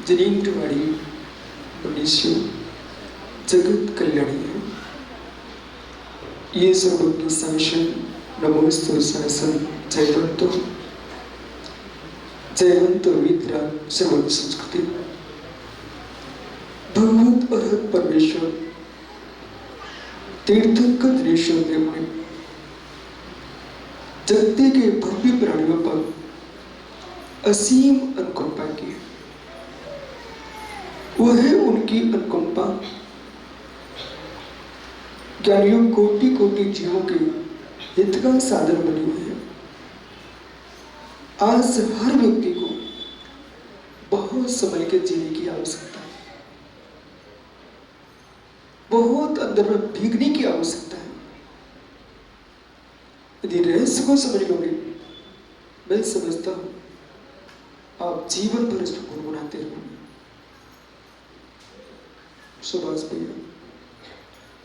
जनीन्द्रवाणी मनुष्य जगत कल्याणी है। ये सर्वज्ञ शासन नमोस्तु शासन जयवंत विद्या सर्व संस्कृति भगवत अर्हत परमेश्वर तीर्थंकर दिनेश्वर देव ने जगती के भव्य प्राणियों पर असीम अनुकंपा की। वह उनकी अनुकंपा ज्ञानियों कोटि कोटि जीवों के हित का साधन बनी हुई है। आज हर व्यक्ति को बहुत समय के जीने की आवश्यकता है, बहुत अंदर में भीगने की आवश्यकता है। यदि रहस्य को समझ लोगे, मैं समझता हूं आप जीवन भर इसको गुनगुनाते रहोगे। सुभाष भैया,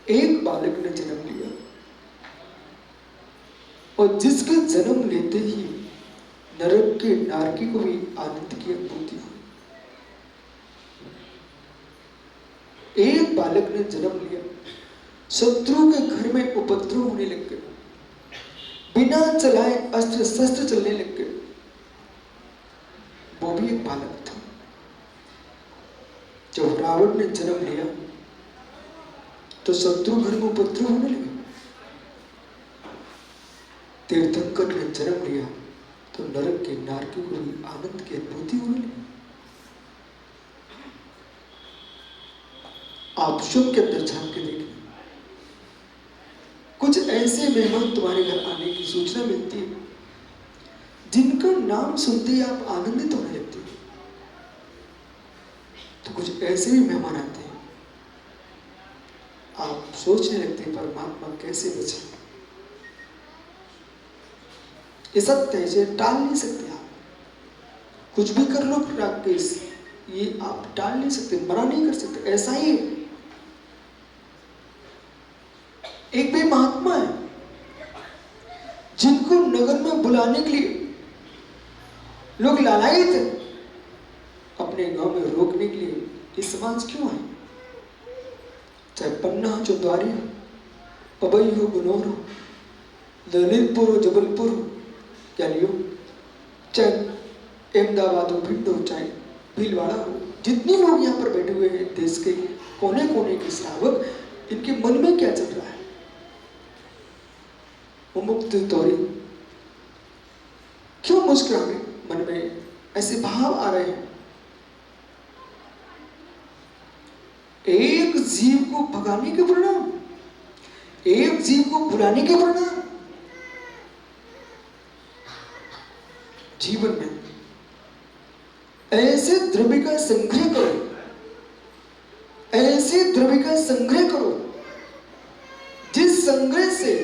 एक बालक ने जन्म लिया और जिसके जन्म लेते ही नरक के नारकी को भी आनंद की अनुभूति हुई। एक बालक ने जन्म लिया, शत्रु के घर में उपद्रव होने लग गए, बिना चलाए अस्त्र शस्त्र चलने लग गए। वो भी एक बालक था। जब रावण ने जन्म लिया तो शत्रु घर में उपद्रव होने लगे। तीर्थंकर ने जन्म लिया तो नरक के नारकी को भी आनंद की अनुभूति होने लगी। आप शुभ के अंदर झांक के देखिए, कुछ ऐसे मेहमान तुम्हारे घर आने की सूचना मिलती है जिनका नाम सुनते ही आप आनंदित होने लगते हैं। तो कुछ ऐसे भी मेहमान आते हैं, आप सोचने लगते हैं परमात्मा कैसे बचे। ये सत्य है, टाल नहीं सकते आप। कुछ भी कर लो राकेश, ये आप टाल नहीं सकते, मना नहीं कर सकते। ऐसा ही है। एक भी महात्मा है जिनको नगर में बुलाने के लिए लोग लालायित थे, अपने गांव में रोकने के लिए ये समाज क्यों आए? चाहे पन्ना हो, चौद्वारी हो, पबई हो, गुनौर हो, ललितपुर हो, जबलपुर हो, क्या चाहे अहमदाबाद हो, भिंड हो, चाहे भीलवाड़ा हो, जितने लोग यहाँ पर बैठे हुए हैं देश के कोने कोने के श्रावक, इनके मन में क्या चल रहा है? मुक्त तौरी क्यों मुस्कुराए मन में ऐसे भाव आ रहे हैं? एक जीव को भगाने के परिणाम, एक जीव को बुलाने के परिणाम। जीवन में ऐसे द्रव्य का संग्रह करो, ऐसे द्रव्य का संग्रह करो जिस संग्रह से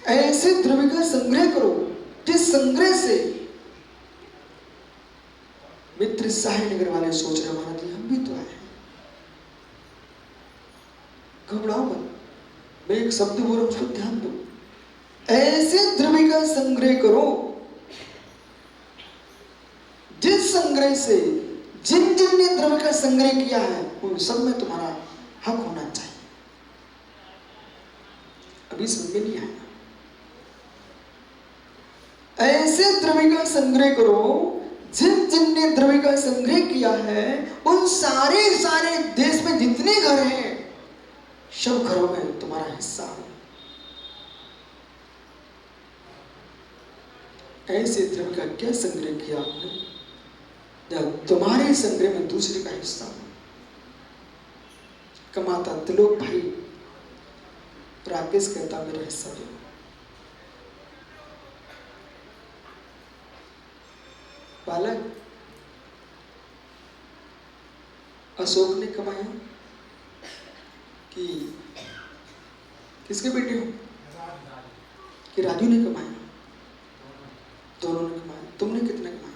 ऐसे द्रव्य का संग्रह करो जिस संग्रह से मित्र साहिनगर वाले सोच रहे महाराज हम भी तो आए, घबराओ मत, मैं एक शब्द बोल रहा हूं, उस पर ध्यान दो। ऐसे द्रव्य का संग्रह करो जिस संग्रह से जिन जिन ने द्रव्य का संग्रह किया है उन सब में तुम्हारा हक होना चाहिए। अभी समझ में नहीं आया? ऐसे द्रव्य का संग्रह करो जिन जिन ने द्रव्य का संग्रह किया है उन सारे सारे देश में जितने घर हैं सब घरों में तुम्हारा हिस्सा हो। ऐसे द्रव्य का क्या संग्रह किया आपने जब तुम्हारे संग्रह में दूसरे का हिस्सा हो? कमाता त्रिलोक भाई राकेश कहता मेरा हिस्सा दो। बालक अशोक ने कमाया कि किसके बेटे हो? कि राजू ने कमाया? दोनों ने कमाया। तुमने कितना कमाया?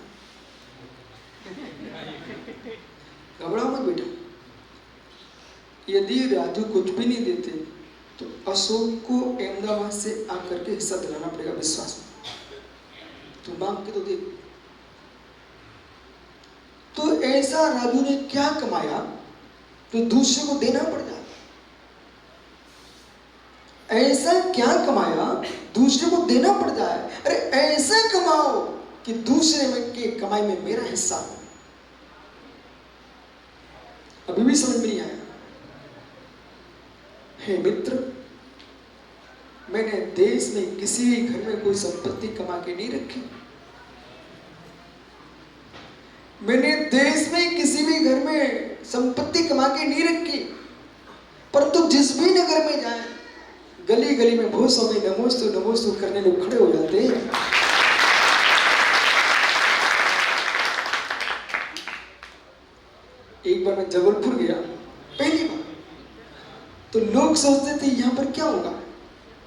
घबराओ मत बेटा, यदि राजू कुछ भी नहीं देते तो अशोक को अहमदाबाद से आकर के हिस्सा दिलाना पड़ेगा। विश्वास में तुम मांग के तो दे। तो ऐसा राजू ने क्या कमाया तो दूसरे को देना पड़ जाए? ऐसा क्या कमाया दूसरे को देना पड़ जाए? अरे ऐसा कमाओ कि दूसरे में के कमाई में मेरा हिस्सा हो। अभी भी समझ में नहीं आया? हे मित्र, मैंने देश में किसी भी घर में कोई संपत्ति कमा के नहीं रखी। मैंने देश में किसी भी घर में संपत्ति कमा के नहीं रखी, परंतु जिस भी नगर में जाए गली गली में बहुत समय नमोस्तु करने लोग खड़े हो जाते हैं। एक बार मैं जबलपुर गया पहली बार, तो लोग सोचते थे यहां पर क्या होगा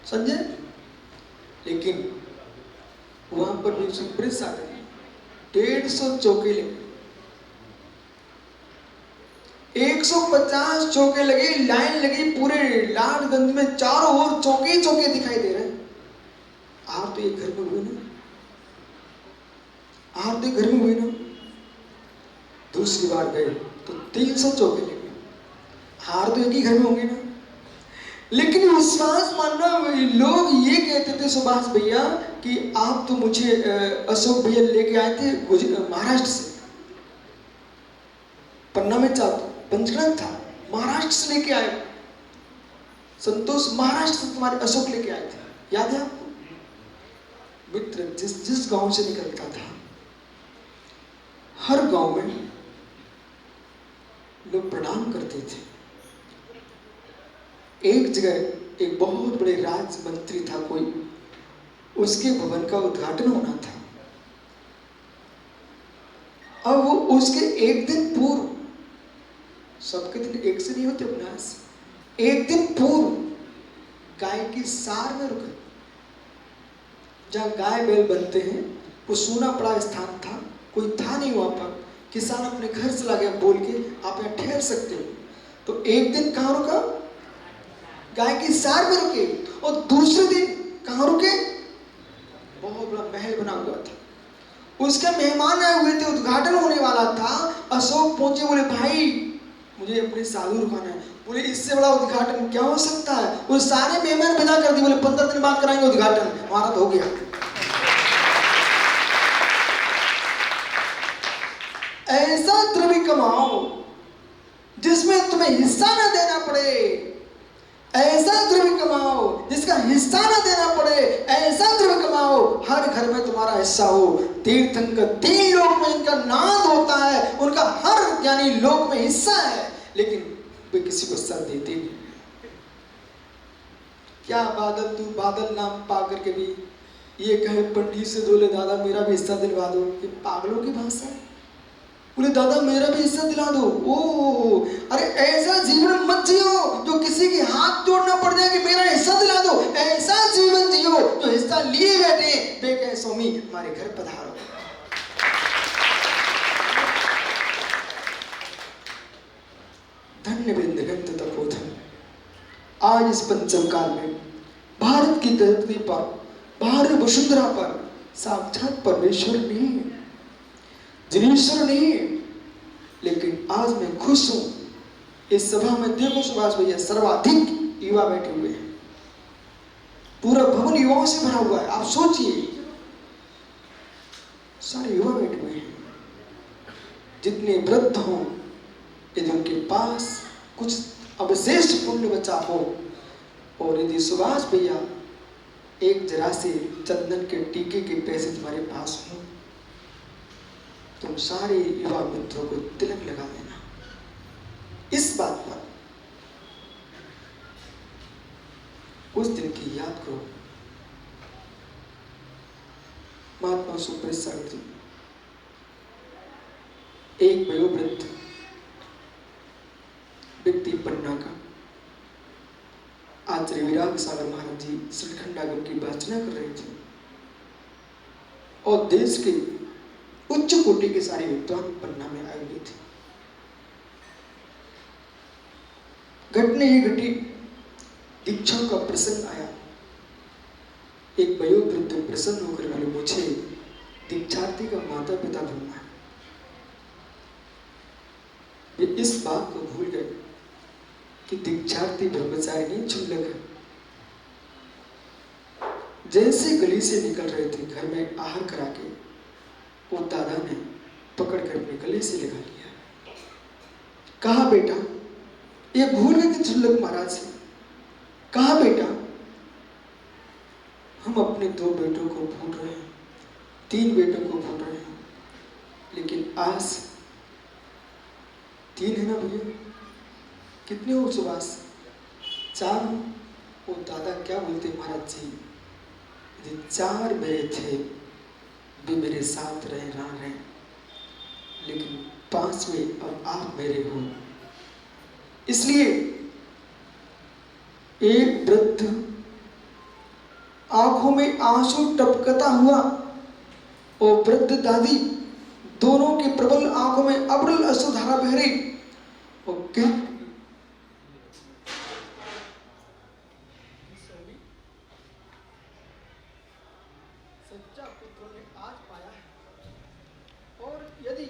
संजय, लेकिन वहां पर भी प्रेस आ गई। 150 चौके लगे, 150 चौके लगे, लाइन लगी पूरे लालगंज में, चारों ओर चौके चौके दिखाई दे रहे हैं। आप तो एक घर में हुए ना, आप तो एक घर में हुए ना। दूसरी बार गए तो 300 चौके लगे। हार तो एक ही घर में होंगे ना। लेकिन विश्वास मानना, लोग ये कहते थे सुभाष भैया कि आप तो मुझे अशोक भैया लेके आए थे महाराष्ट्र से, पन्ना में पंचगढ़ था, महाराष्ट्र से लेके आए। संतोष महाराष्ट्र से तुम्हारे अशोक लेके आए थे, याद है आपको? मित्र जिस जिस गांव से निकलता था हर गांव में लोग प्रणाम करते थे। एक जगह एक बहुत बड़े राज मंत्री था कोई, उसके भवन का उद्घाटन होना था। अब वो उसके एक दिन पूर्व, सबके दिन एक से नहीं होते अभ्यास, एक दिन पूर्व गाय की सार में रुके, जहां गाय बैल बनते हैं। वो सूना पड़ा स्थान था, कोई था नहीं वहां पर। किसान अपने घर चला गया बोल के आप यहाँ ठहर सकते हो। तो एक दिन कहाँ रुका? गाय की सार में रुके और दूसरे दिन कहाँ रुके? बहुत बड़ा महल बना हुआ था, उसके मेहमान आए हुए थे, उद्घाटन होने वाला था। अशोक पहुंचे, बोले भाई मुझे अपने साधु रुकाना है। बोले इससे बड़ा उद्घाटन क्या हो सकता है? वो सारे मेहमान विदा कर दिए, बोले 15 दिन बाद कराएंगे उद्घाटन। हमारा तो हो गया। ऐसा द्रव्य कमाओ जिसमें तुम्हें हिस्सा न देना पड़े, ऐसा द्रव्य कमाओ जिसका हिस्सा न देना पड़े, ऐसा द्रव्य कमाओ हर घर में तुम्हारा हिस्सा हो। तीर्थंकर 3 लोक में इनका नाद होता है, उनका हर ज्ञानी लोक में हिस्सा है, लेकिन वे किसी को सर देते नहीं। क्या बादल तू बादल नाम पा करके भी ये कहे पंडित से बोले दादा मेरा भी हिस्सा दिलवा दो। ये पागलों की भाषा है। बोले दादा मेरा भी हिस्सा दिला दो। ओ अरे ऐसा जीवन मत जियो जो किसी के हाथ जोड़ना पड़ जाए कि मेरा हिस्सा दिला दो। ऐसा जीवन जियो जो हिस्सा लिए बैठे वे कहे स्वामी हमारे घर पधारो। धन्य वृंदगंत तपोधन। आज इस पंचम काल में भारत की धरती पर, भारत वसुंधरा पर साक्षात परमेश्वर नहीं है, जिनेश्वर नहीं है, लेकिन आज मैं खुश हूं। इस सभा में देखो सुभाष भैया सर्वाधिक युवा बैठे हुए हैं, पूरा भवन युवाओं से भरा हुआ है। आप सोचिए सारे युवा बैठे हुए हैं। जितने वृद्ध हों यदि उनके पास कुछ अवशेष पुण्य बचा हो और यदि सुभाष भैया एक जरा से चंदन के टीके के पैसे तुम्हारे पास हो, तुम सारे युवा मित्रों को तिलक लगा देना। इस बात पर उस दिन की याद करो। महात्मा सुब्रत सागर जी एक वयोवृद्ध व्यक्ति पन्ना का आचार्य विराग सागर महाराज जी श्रीखंडागम की वाचना कर रहे थे और देश के उच्च कोटि के सारे विद्वान पन्ना में आए हुए थे। घटने ही घटी, दीक्षा का प्रसंग आया। एक वयोवृद्ध प्रसन्न होकर बोले मुझे दीक्षार्थी का माता पिता बनना है। वे इस बात को भूल गए कि दीक्षार्थी ब्रह्मचारी नहीं क्षुल्लक है। जैसे गली से निकल रहे थे घर में आहार करा के वो दादा ने पकड़ कर अपने गले से लगा लिया। कहा बेटा, ये भूल गए थे क्षुल्लक महाराज से। कहा बेटा हम अपने 2 बेटों को भूल रहे हैं, 3 बेटों को भूल रहे हैं, लेकिन आज 3 है ना भैया? कितने हो सुभाष? 4 हो। वो दादा क्या बोलते महाराज जी, यदि 4 मेरे थे वे मेरे साथ रहे, लेकिन 5वें अब आप मेरे हो। इसलिए एक वृद्ध आंखों में आंसू टपकता हुआ और वृद्ध दादी दोनों के प्रबल आंखों में अविरल अश्रुधारा बह रही और सच्चा पुत्र ने आज पाया है और यदि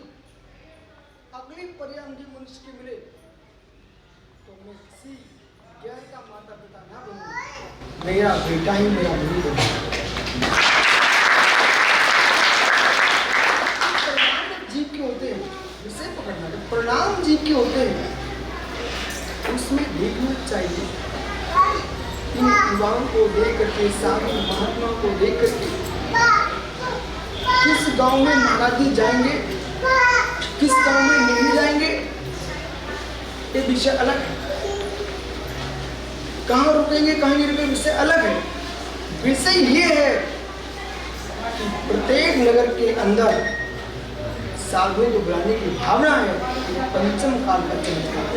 अगली पर्याय मनुष्य के मिले तो मैं किसी गैर का माता पिता ना बनूं, मेरा बेटा ही मेरा गुरु बने। परिणाम जीव के होते हैं, विषय पकड़ना, जब परिणाम जीव के होते हैं उसमें देखना चाहिए। इन युवाओं को देख करके, साधु महात्मा को देख करके किस गांव में महाराज जी जाएंगे, किस गांव में नहीं जाएंगे, ये विषय अलग है। कहाँ रुकेंगे कहाँ नहीं रुकेंगे विषय अलग है। विषय ये है कि प्रत्येक नगर के अंदर साधुओं को बुलाने की भावना है। ये पंचम काल का चमत्कार है।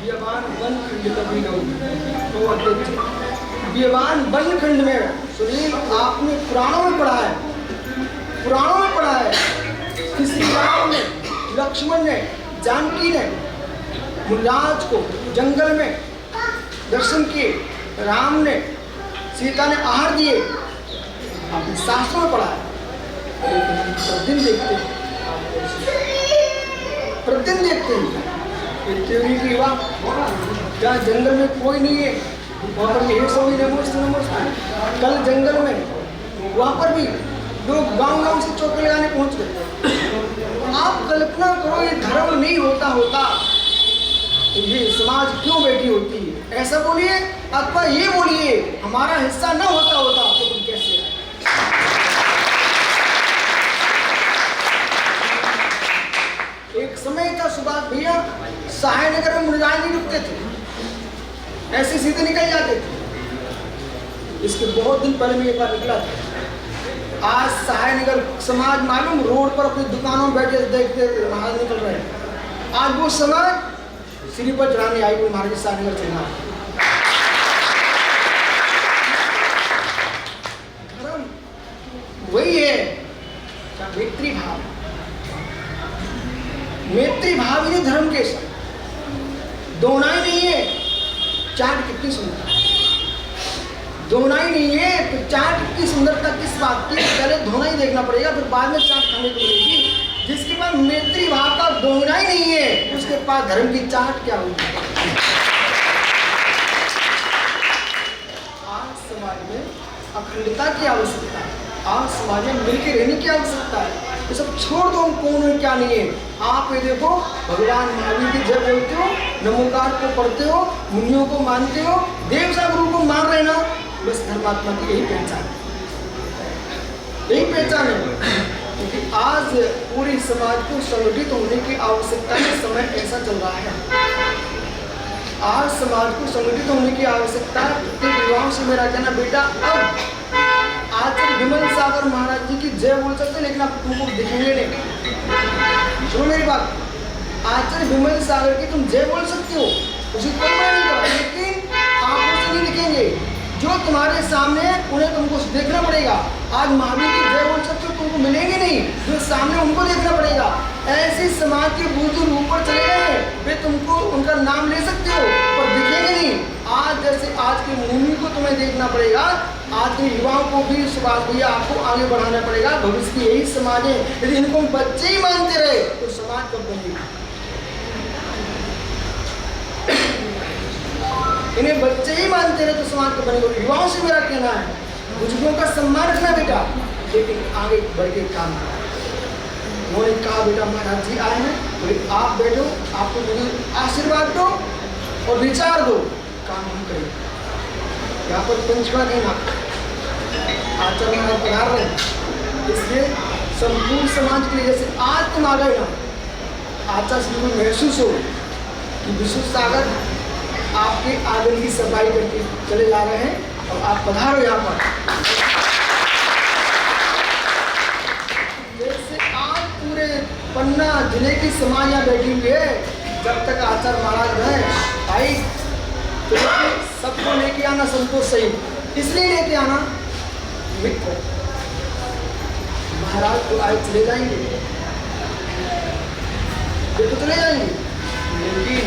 बियाबान वन खंड कभी तो अध्यक्ष बियाबान वन खंड में सुनील आपने पुराणों में पढ़ा है, पुराणों में पढ़ा है। किसी गांव में लक्ष्मण ने जानकी ने मुनिराज को जंगल में दर्शन किए, राम ने सीता ने आहार दिए, अपने शास्त्रों में पढ़ा है। प्रतिदिन देखते हैं, प्रतिदिन देखते हैं की जहाँ जंगल में कोई नहीं है वहाँ पर भी नमस्ते। कल जंगल में वहाँ पर भी लोग गांव-गांव से चौके लगाने पहुंच गए। आप कल्पना करो ये धर्म नहीं होता तो ये समाज क्यों बैठी होती है? ऐसा बोलिए अथवा ये बोलिए हमारा हिस्सा न होता तो तुम कैसे? एक समय था सुभाष भैया सहाय नगर में मुनिराज नहीं रुकते थे, ऐसे सीधे निकल जाते थे। इसके बहुत दिन पहले मैं एक बार निकला था। आज सहाय नगर समाज मालूम रोड पर अपनी दुकानों में बैठे देखते महाराज निकल रहे हैं। आज वो समाज सिरी पर चढ़ाने आई हुई महाराज सहाय नगर चलना। धर्म वही है मैत्री भाव, मैत्री भाव ही धर्म के साथ दोना ही नहीं है। चाट कितनी सुंदर, धोना ही नहीं है तो चाट की सुंदरता किस बात की? पहले धोना ही देखना पड़ेगा, फिर बाद में चाट खाने को मिलेगी। जिसके पास मैत्री भाव का धोना ही नहीं है उसके पास धर्म की चाट क्या होगी? आज समाज में अखंडता की आवश्यकता है, आज समाज में मिलकर रहने की आवश्यकता है। ये सब छोड़ दो, हम कौन है क्या नहीं है। आप ये देखो भगवान महावीर की जय बोलते हो, नमोकार को पढ़ते हो, मुनियों को मानते हो, देव सा गुरु को मान रहे ना, बस धर्मात्मा की यही पहचान है, यही पहचान है। क्योंकि आज पूरी समाज को संगठित होने की आवश्यकता है। समय ऐसा चल रहा है, आज समाज को संगठित होने की आवश्यकता है। प्रत्येक युवाओं से मेरा कहना बेटा अब आचार्य विमल सागर महाराज जी की जय बोल सकते, लेकिन आप तुमको दिखेंगे नहीं। सुनो मेरी बात, आचार्य विमल सागर की तुम जय बोल सकते हो, उसे कोई मना नहीं कर, लेकिन आप उसे नहीं दिखेंगे। जो तुम्हारे सामने उन्हें तुमको देखना पड़ेगा। आज महावीर की जय बोल सकते हो, तुमको मिलेंगे नहीं, जो सामने उनको देखना पड़ेगा। ऐसे समाज के बुजुर्ग ऊपर चले गए, वे तुमको उनका नाम ले सकते हो पर दिखेंगे नहीं। आज जैसे आज के मुनि को तुम्हें देखना पड़ेगा, आज के युवाओं को भी सुभाष भैया आपको आगे बढ़ाना पड़ेगा। भविष्य की यही समाज है। यदि इनको बच्चे ही मानते रहे तो समाज कब बनेगी? इन्हें बच्चे ही मानते रहे तो समाज कब बनेगा? युवाओं से मेरा कहना है बुजुर्गों का सम्मान रखना बेटा, लेकिन आगे बढ़ के काम करना। उन्होंने कहा बेटा महाराज जी आए हैं, तो आप बैठो, आपको मुझे आशीर्वाद दो और विचार दो, काम हम करेंगे। यहाँ पर पंचमा देना आचार्य महाराज पधार रहे हैं, इसलिए संपूर्ण समाज के लिए जैसे आज तुम आ गए ना, आचार्य श्री को महसूस हो कि विश्व सागर आपके आंगन की सफाई करके चले जा रहे हैं और आप पधारो यहाँ पर। जैसे आज पूरे पन्ना जिले की समाज यहाँ बैठी हुई है, जब तक आचार्य महाराज रहे भाई तो सबको लेके आना संतोष सही, इसलिए लेके आना मित्र। महाराज तो आए चले जाएंगे, ये तो चले जाएंगे, लेकिन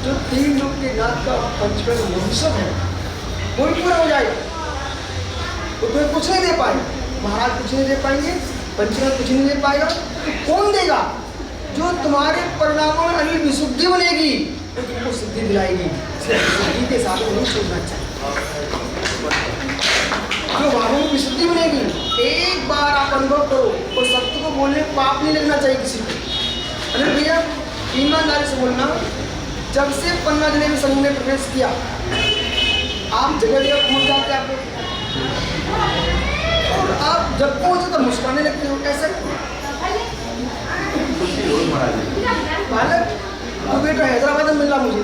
जो 3 लोग के नाथ का पंचम महोत्सव है वो भी पूरा हो जाएगा। तो तुम्हें कुछ नहीं दे पाएंगे, महाराज कुछ नहीं दे पाएंगे, पंचम कुछ नहीं दे पाएगा, तो कौन देगा? जो तुम्हारे परिणामों में अनिल विशुद्धि बनेगी तो तुमको सिद्धि दिलाएगी। विशुद्धि के साथ नहीं छोड़ना चाहिए। जो भावों में विशुद्धि बनेगी, एक बार आप अनुभव करो और सत्य को बोलने पाप नहीं लगना चाहिए किसी को। अरे भैया ईमानदारी से बोलना, जब से पन्ना जिले में समूह ने प्रवेश किया, आप जगह जगह पहुंच जाते हैं और आप जब पहुंचे तो मुस्कुराने लगते हो। कैसे बालक तो बेटा हैदराबाद में मिला मुझे,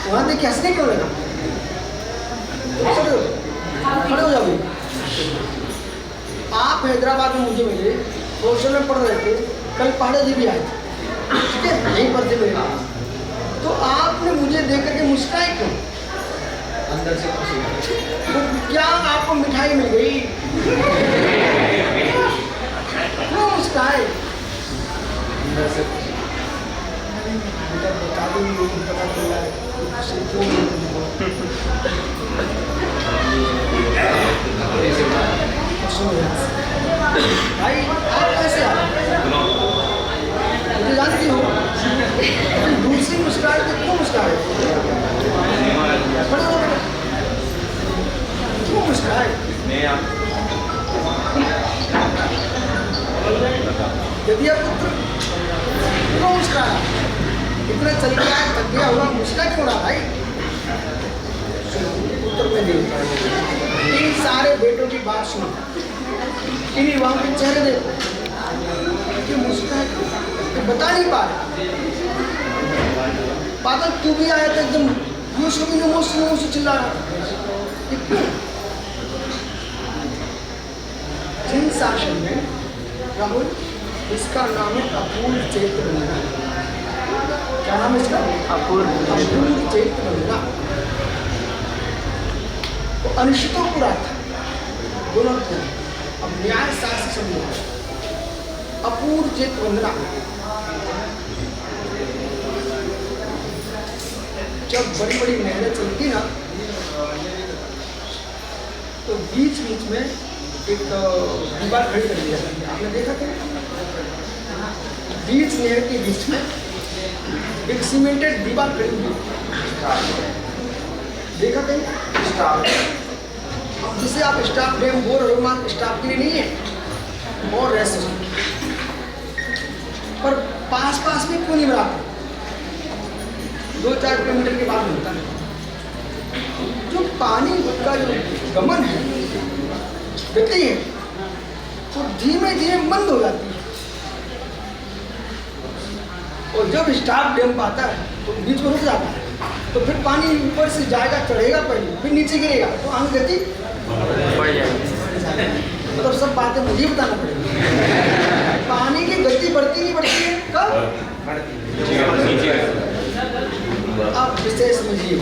वहाँ देख हंसने क्यों लगा? खड़े हो जाओ। आप हैदराबाद में मुझे मिले, हॉस्टल में पढ़ रहे थे, कल पहाड़े जी भी आए थे, ठीक है, यहीं पर थे मेरे, तो आपने मुझे देख करके मुस्कुराए क्यों? अंदर से खुशी, तो क्या आपको मिठाई मिल गई? क्यों मुस्कुराए? अंदर से बेटा बता देंगे, पता चला है से क्यों भाई आप कैसे आए? मुझे जानती हो दूसरी मुस्कान तो क्यों मुस्कान क्यों मुस्कान? यदि आप पुत्र क्यों मुस्कान? इतना चल गया थक गया हुआ मुस्कान क्यों रहा भाई? उत्तर में देता है इन सारे बेटों की बात सुनो, इन युवाओं के चेहरे देखो कि मुस्कान बता नहीं पा रहे। पागल तू भी आया था एकदम मुँह से चिल्ला रहा था। जिन शासन में राहुल इसका नाम है अपूर्व चैत्र बंधना। क्या नाम है इसका? अपूर्व चैत्र बंधना। तो अनिश्चितों पूरा था दोनों थे। अब न्याय शास्त्र समझो अपूर्व चैत्र बंधना। जब बड़ी बड़ी नहरें चलती ना तो बीच बीच में एक दीवार खड़ी कर दिया जाती है। आपने देखा क्या? बीच नहर के बीच में एक सीमेंटेड दीवार खड़ी हुई, देखा कहीं? जिसे आप स्टाफ डैम बोल रहे हो, स्टाफ के लिए नहीं है और रेस्ट पर पास में क्यों नहीं बनाते? 2-4 किलोमीटर के बाद मिलता है। जो पानी का जो गमन है, गति है, तो धीमे धीमे बंद हो जाती है। और जब स्टाफ डैम पाता है तो बीच में रुक जाता है, तो फिर पानी ऊपर से जाएगा, चढ़ेगा पहले, फिर नीचे गिरेगा, तो आगे गति बढ़ जाएगी। मतलब सब बातें मुझे बताना पड़ेगा। पानी की गति बढ़ती नहीं बढ़ती है कब? अब विशेष समझिए,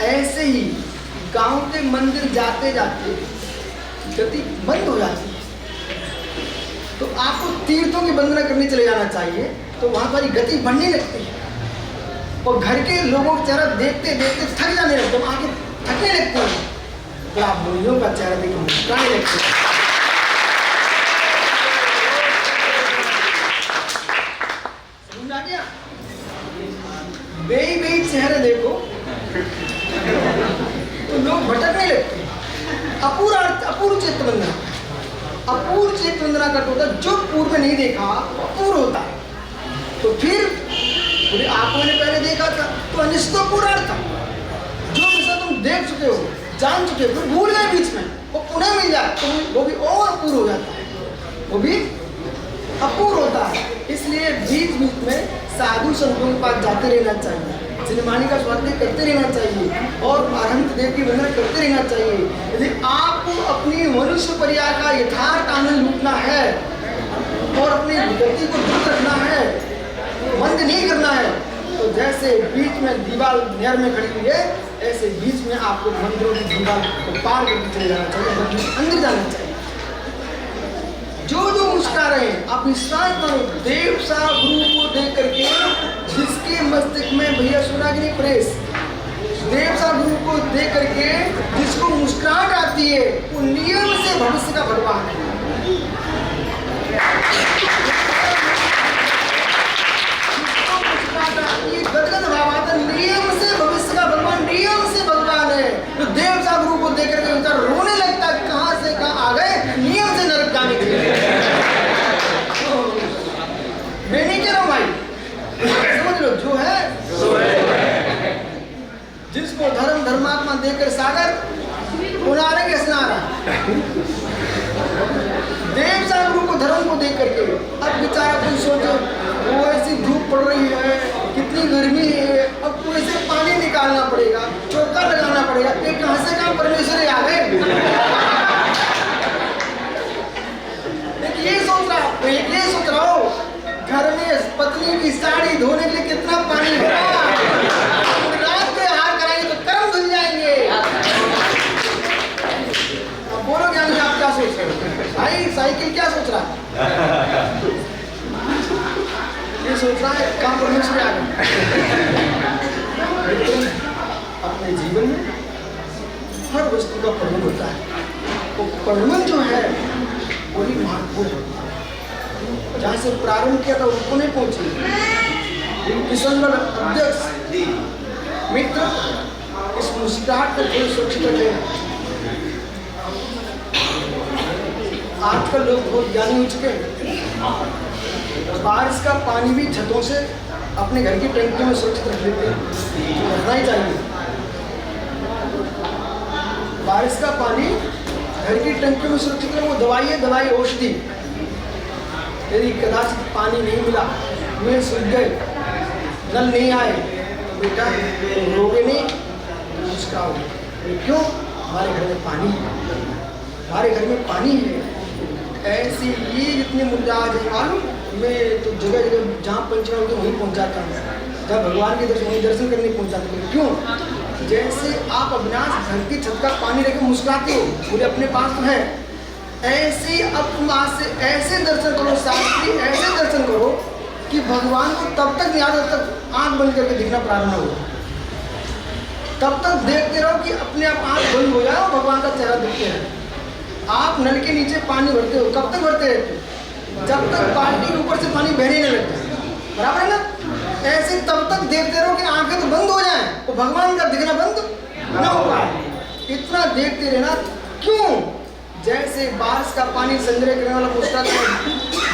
ऐसे ही गांव के मंदिर जाते जाते गति बंद हो जाती है, तो आपको तीर्थों की वंदना करने चले जाना चाहिए, तो वहां पर गति बढ़ने लगती है। और घर के लोगों का चेहरा देखते देखते थक जाने लगते हैं, आगे थकने लगते हैं, तो आप मुनियों का चेहरा देख मुस्कुराने लगते हैं। समझ आ गया? बेई चेहरे देखो तो लोग भटकने लगते हैं। अपूर्व चित्त वंदना। अपूर्व चित्त वंदना का होता है जो पूर्व नहीं देखा अपूर्व होता है। तो फिर आपने पहले देखा था तो अनिश्चित पूरा था। जो विषय तुम देख चुके हो, जान चुके हो, फिर भूल गए बीच में, वो पुनः मिल जाए तो वो भी और अपूर्व हो जाता है, वो भी अपूर्व होता है। इसलिए बीच बीच में साधु संतों के पास जाते रहना चाहिए, सिनेमानी का स्वाध्याय करते रहना चाहिए और अरहंत देव की वंदना करते रहना चाहिए। यदि आपको अपनी मनुष्य पर्याय का यथार्थ आनंद लूटना है और अपनी गति को दुरुस्त रखना है, बंद नहीं करना है, तो जैसे बीच में दीवार नहर में खड़ी हुई है, ऐसे बीच में आपको मंदिरों की दीवार को पार करके चले जाना चाहिए, अंदर जाना चाहिए। जो मुस्कुरा रहे हैं आप विश्वास करो, देव सा गुरु को देख करके जिसके मस्तिष्क में भैया सुनागिरी प्रेस, देव सा गुरु को देख करके जिसको मुस्कुराहट आती है वो नियम से भविष्य का भगवान है। गदगद भावाता नियम से भविष्य का भगवान, नियम से भगवान है। तो देव सा गुरु को देख करके बेचारा रोने लगता है, कहां से कहां आ गए, नियम से नरक जाने के लिए। मैं नहीं कह रहा हूं भाई, समझ लो जो है जिसको धर्मात्मा देखकर सागर उनारे के स्नारा। देव सा गुरु को धर्म को देख करके अब बेचारा कोई सोचो, वो ऐसी धूप पड़ रही है, कितनी गर्मी है, अब कुएं से पानी निकालना पड़ेगा, चौका लगाना पड़ेगा, ये कहां से कहां परमेश्वर आ गए। ये सोच रहा हो घर में पत्नी की साड़ी धोने के लिए कितना पानी भरा, रात को हार कराएंगे तो कर्म धुल जाएंगे। अब बोलो ज्ञानी आप क्या सोच रहे हो? भाई साइकिल क्या सोच रहा है? ये सोच रहा है काम परमेश्वर आ गए। परिमल जो है वही महत्वपूर्ण है। जहाँ से प्रारंभ किया था उसको नहीं पहुंची। किशनगढ़ अध्यक्ष मित्र इस मुस्कुराहट को थोड़ी सुरक्षित रखें। आजकल लोग बहुत ज्ञानी हो चुके हैं। बारिश का पानी भी छतों से अपने घर की टंकी में सुरक्षित रख लेते हैं, रखना ही चाहिए। बारिश का पानी घर की टंकी में सुरक्षित रखो। दवाई है, दवाई औषधि। यदि कदाचित पानी नहीं मिला, कुएं सूख गए, नल नहीं आए, तो बेटा रोगे नहीं, मुस्कुराओगे। क्यों? हमारे घर में पानी है, हमारे घर में पानी है। ऐसी ये जितने मुद्दा आज मालूम, मैं तो जगह जगह जहाँ पंचना होते वहीं पहुँच जाता हूँ, जहाँ भगवान के दर्शन वहीं दर्शन करने पहुँच जाता हूँ। क्यों? जैसे आप अविनाश घर की छत का पानी लेकर मुस्कुराते हो, बोले अपने पास तो है, ऐसे अब तुम आज से ऐसे दर्शन करो शास्त्री, ऐसे दर्शन करो कि भगवान को तब तक याद तक आँख बंद करके दिखना प्रारंभ हो, तब तक देखते रहो कि अपने आप आँख बंद हो जाए और भगवान का चेहरा दिखते हैं। आप नल के नीचे पानी भरते हो, कब तक भरते रहते हो? जब तक बाल्टी के ऊपर से पानी बहने नहीं लगता, बराबर है ना? ऐसे तब तक देखते रहो कि आंखें तो बंद हो जाएं, तो भगवान का दिखना बंद ना हो पाए। इतना देखते रहना। क्यों? जैसे बारिश का पानी संग्रह करने वाला पुस्तक है,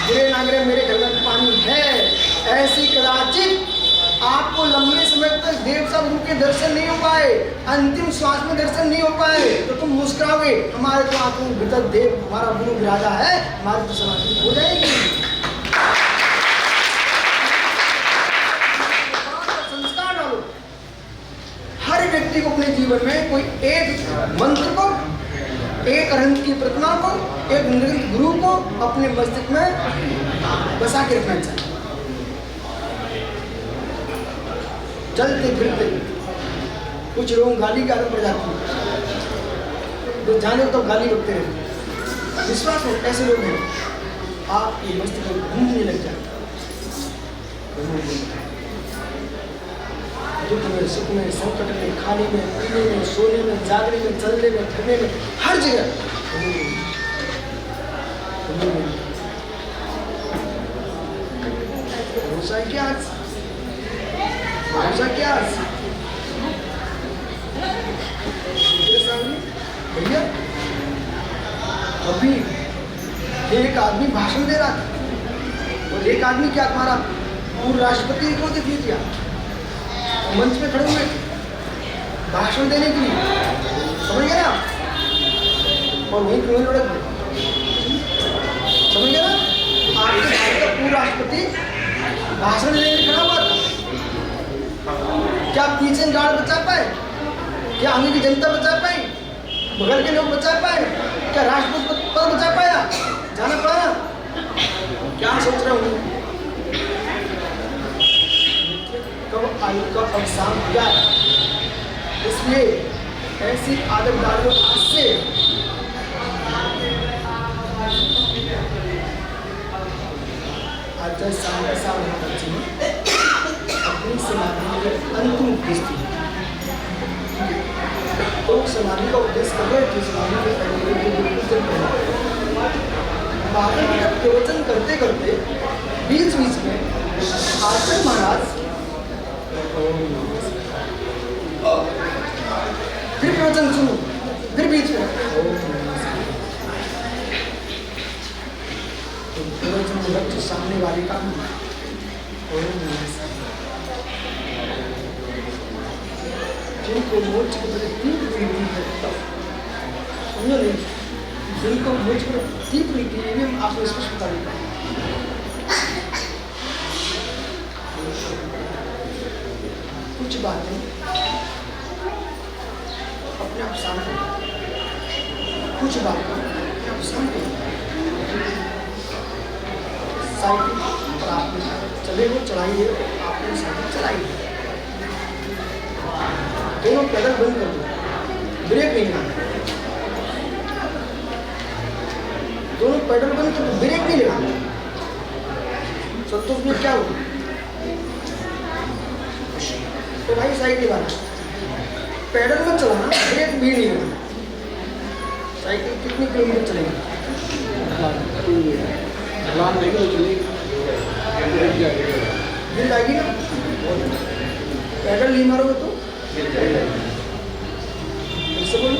गिरे ना गिरे मेरे घर में पानी है, ऐसी कदाचित आपको लंबे समय तक देव सब रूप के दर्शन नहीं हो पाए, अंतिम श्वास में दर्शन नहीं हो पाए, तो तुम मुस्कुराओगे। हमारे तो आंखों के भीतर देव हमारा गुरु विराजा है, हमारी तो समाधि हो जाएगी। संस्कार डालो हर व्यक्ति को अपने जीवन में। कोई एक मंत्र को, एक अनंत की प्रतिमा को, एक निर्गुण गुरु को अपने मस्तिष्क में बसा के रखना चाहिए। चलते फिरते कुछ लोग गाली की आदत पड़ जाती है, तो जाने तो गाली बकते रहते। विश्वास हो ऐसे लोग हैं, आपकी मस्तिष्क में घूमने लग जाता है। दुख में, सुख में, संकट में, खाने में, पीने में, सोने में, जागने में, चलने में, फिरने में, हर जगह भरोसा है क्या? भरोसा क्या? भैया अभी एक आदमी भाषण दे रहा था, और एक आदमी क्या तुम्हारा पूर्व राष्ट्रपति को देख लिया, मंच पे खड़े हुए भाषण देने के लिए, समझ गए ना? और वहीं क्यों लड़क गए, समझ गए ना? आपके भारत का पूर्व राष्ट्रपति भाषण देने खड़ा हुआ था। क्या पीछे गार्ड बचा पाए? क्या आगे की जनता बचा पाई? बगल के लोग बचा पाए? क्या राष्ट्रपति पद बचा पाया? जाना पड़ा? क्या सोच रहा हूँ? कब आयु का अवसान हो जाए, इसलिए ऐसी आदत डालो आज से। आज सामने अपनी समाधि के अंतिम उद्देश्य तो समाधि का उद्देश्य कर रहे थे। समाधि के प्रवचन करते करते बीच बीच में आचार्य महाराज फिर प्रवचन सुनो, फिर बीच में प्रवचन लक्ष्य सामने वाले का जिनको मोक्ष के प्रति तीव्र प्रीति है, समझो नहीं, जिनको मोक्ष के प्रति तीव्र प्रीति है, मैं आपको स्पष्ट बता देता हूँ। कुछ बातें अपने आप शांत हो, कुछ बातें अपने आप शांत हो। साइकिल पर आप चले हो, चलाइए, आपने साइकिल चलाई, दोनों पैडल बंद कर दो, ब्रेक नहीं लगाना। दोनों पैडल बंद कर दो, ब्रेक नहीं लगाना। संतोष में क्या हो तो भाई साइकिल वाला पैडल में चलाना, ब्रेक भी नहीं लगाना। साइकिल कितनी किलोमीटर चलेगी? ढलान नहीं तो चलेगी, गिर जाएगी ना। पैडल नहीं मारोगे तो इससे बोल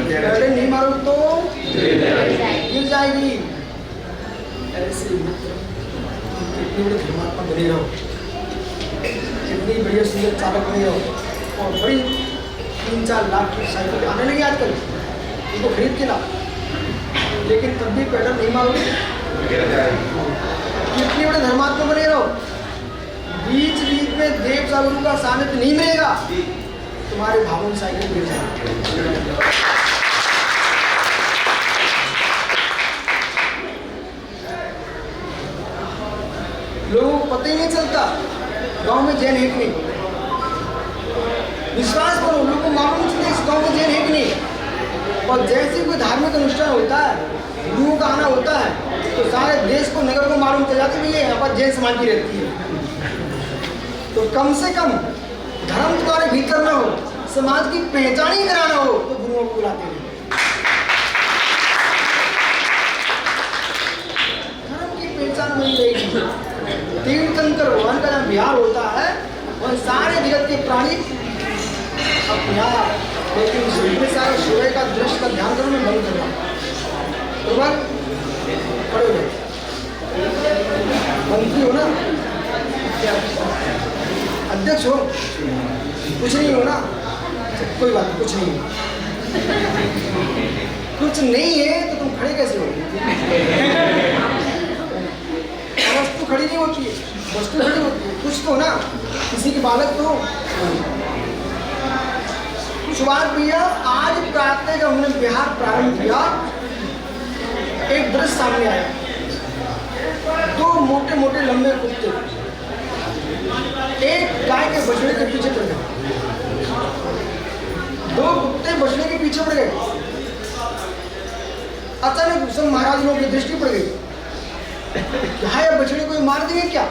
पैडल नहीं मारोगे तो गिर जाएगी। ऐसे कितनी बड़ी धर्मात्मा बने रहो, कितनी बढ़िया सुंदर चालक बने रहो, और बड़ी 3-4 लाख की साइकिल आने लगी आजकल, उनको खरीद के ला, लेकिन तब भी पैडल नहीं मारोगे, कितनी बड़े धर्मात्मा बने रहो, बीच बीच में देव सागुरु का सानिध्य नहीं मिलेगा, तुम्हारे भावों में साइकिल गिर जाएगी। लोगों को पता ही नहीं चलता गांव में जैन है कि नहीं। विश्वास करो, लोगों को मालूम नहीं चलता इस गांव में जैन है कि नहीं। और जैसे कोई धार्मिक अनुष्ठान होता है, गुरुओं का आना होता है, तो सारे देश को, नगर को मालूम चल जाता है कि ये यहाँ पर जैन समाज की रहती है। तो कम से कम धर्म तुम्हारे भीतर न हो, समाज की पहचान ही कराना हो, तो गुरुओं को बुलाते हैं। धर्म की पहचान नहीं रहेगी। तीर्थंकर भगवान का जब विहार होता है, वह सारे जगत के प्राणी अपने आप, लेकिन में सारे सूर्य का दृश्य का ध्यान करो, मैं बंद करना खड़े हो, मंत्री हो ना, अध्यक्ष हो, कुछ नहीं हो ना, कोई बात नहीं, कुछ नहीं हो, कुछ नहीं है तो तुम खड़े कैसे हो? वस्तु खड़ी नहीं होती है, वस्तु खड़ी होती है, कुछ तो ना, किसी के बालक तो। सुभाष भैया, आज प्रातः जब हमने बिहार प्रारंभ किया, एक दृश्य सामने आया, 2 मोटे मोटे लंबे कुत्ते एक गाय के बछड़े के पीछे पड़ गए। 2 कुत्ते बछड़े के पीछे पड़ गए। अचानक सब महाराज लोगों की दृष्टि पड़ गई, क्या है बछड़े को मार देंगे क्या?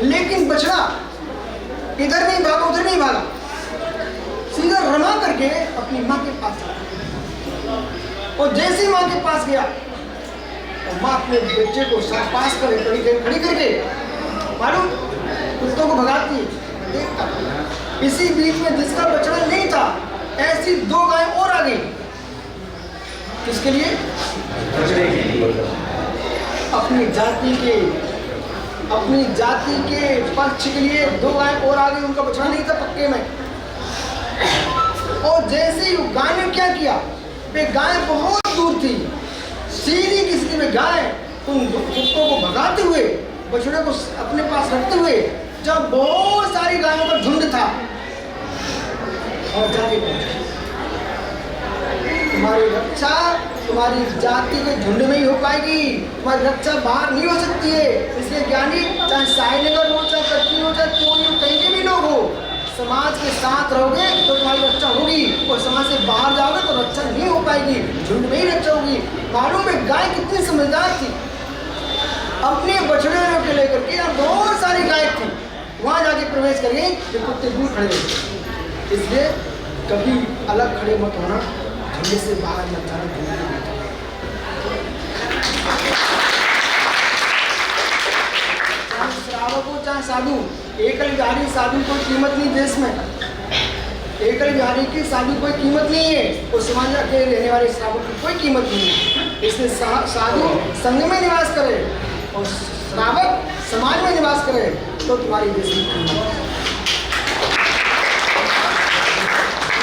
लेकिन बछड़ा इधर नहीं भागा, उधर नहीं भागा, सीधा रमा करके अपनी माँ के पास गया। और जैसे ही माँ के पास गया, और माँ अपने बच्चे को पास कर खड़ी करके मालूम कुत्तों को भगाती है। देखता इसी बीच में जिसका बछड़ा नहीं था, ऐसी 2 गाय और आ गई। किसके लिए? अपनी जाति के पक्ष के लिए 2 गाय और आ गई। उनका बछड़ा नहीं था पक्के में। और जैसे ही गाय ने क्या किया, वे गाय बहुत दूर थी, सीधी किसी में गाय उन कुत्तों को भगाते हुए, बछड़े को अपने पास रखते हुए, जब बहुत सारी गायों का झुंड था, और जाके पहुंचे। तुम्हारी रक्षा तुम्हारी जाति के झुंड में ही हो पाएगी, तुम्हारी रक्षा बाहर नहीं हो सकती है। इसलिए ज्ञानी, चाहे साईनगर हो, चाहे कटनी हो, चाहे कोई हो, कहीं के भी लोग हो, समाज के साथ रहोगे तो तुम्हारी रक्षा होगी, और समाज से बाहर जाओगे तो रक्षा नहीं हो पाएगी, झुंड में ही रक्षा होगी। मालूम है गाय कितनी समझदार थी, अपने बछड़े को लेकर के यहाँ बहुत सारी गाय थी, वहां जाके प्रवेश कर गई, जो कुत्ते दूर खड़े थे। इसलिए कभी अलग खड़े मत होना, झुंड से बाहर मत जाना। चाहे श्रावक हो चाहे साधु, एकल बिहारी साधु कोई कीमत नहीं देश में। एकल बिहारी की साधु कोई कीमत नहीं है, और समाज के रहने वाले श्रावक की कोई कीमत नहीं है। इसलिए साधु संघ में निवास करे और श्रावक समाज में निवास करे, तो तुम्हारी देश की कीमत।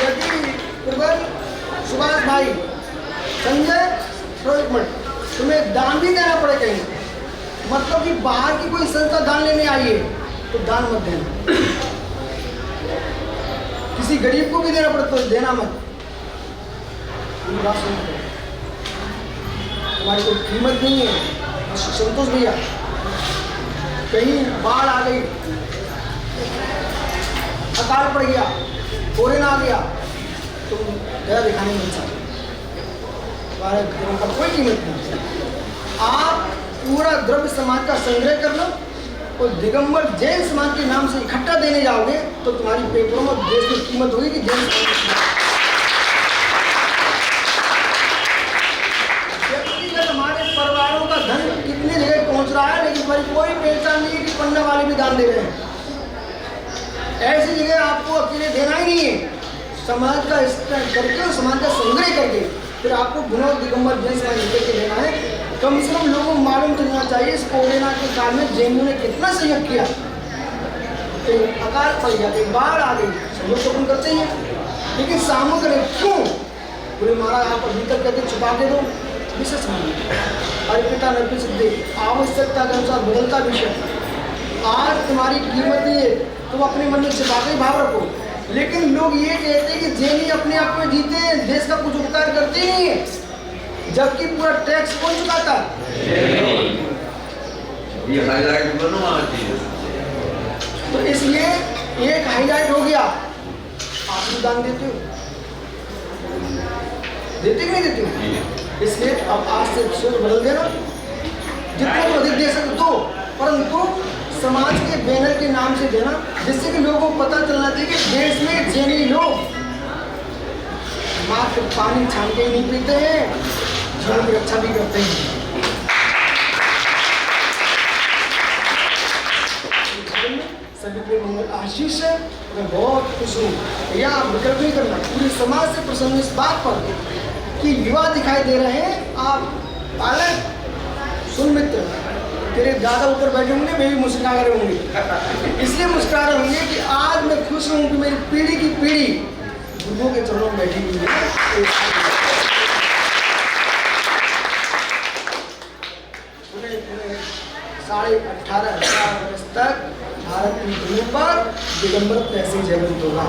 यदि सुभाष भाई, संजय, तुम्हें दान भी देना पड़े कहीं, मतलब कि बाहर की कोई संस्था दान लेने आई है, तो दान मत देना। किसी गरीब को भी देना पड़ता तो देना मत। तुम्हारी कोई कीमत नहीं है। संतोष भैया, कहीं बाढ़ आ गई, अकाल पड़ गया, कोरोना आ गया, तुम दया दिखाने नहीं चाहते, तुम्हारे घरों का कोई कीमत नहीं। आप पूरा द्रव्य समाज का संग्रह कर लो और दिगंबर जैन समाज के नाम से इकट्ठा देने जाओगे, तो तुम्हारी पेपरों में देश में कीमत होगी कि जैन समाज। पता नहीं है कि पन्ना वाले भी दान दे रहे हैं। ऐसी जगह आपको अकेले देना ही नहीं है, समाज का स्तर करके और समाज का संग्रह करके फिर आपको गुणों दिगंबर जैन समाज के देना है। कम से कम लोगों को मालूम चलना चाहिए इस कोरोना के काल में जैनों ने कितना सहयोग किया। तो अकाल पड़ गया, एक बाढ़ आ गई, सहयोग तो अपन करते ही हैं, लेकिन सामूहिक करें क्यों? बोले महाराज आप भीतर कहते छुपा के दो, विषय समझिए अर्पिता नर्पित सिद्धि, आवश्यकता के अनुसार बदलता विषय। आज तुम्हारी कीमत नहीं है, तुम अपने मन में छिपा के भाव रखो, लेकिन लोग ये कहते हैं कि जैनी अपने आप में जीते हैं, देश का कुछ उपकार करते ही नहीं है, जबकि पूरा टैक्स कौन चुकाता है? ये हाईलाइट बनवा चाहिए। तो इसलिए एक हाईलाइट हो गया, आप भी दान देते हो, देते कि नहीं देते हो? इसलिए अब आज से सोच बदल देना, जितना तो अधिक दे सकते हो, परंतु समाज के बैनर के नाम से देना, जिससे कि लोगों को पता चलना चाहिए कि देश में जैनी लोग मात्र पानी छान के ही नहीं पीते हैं, जीवन की रक्षा भी करते हैं। सभी के मंगल आशीष है, मैं बहुत खुश हूँ। यह विकल्प नहीं करना, पूरे समाज से प्रसन्न इस बात पर कि युवा दिखाई दे रहे हैं। आप पालक सुन मित्र, तेरे दादा ऊपर बैठे होंगे, वे भी मुस्कुरा रहे होंगे, इसलिए मुस्कुरा रहे होंगे कि आज मैं खुश हूँ कि मेरी पीढ़ी की पीढ़ी गुरुओं के चरणों में बैठी हुई है। 18,500 वर्ष तक भारत की भूमि पर दिगंबर तहसील जगत होगा।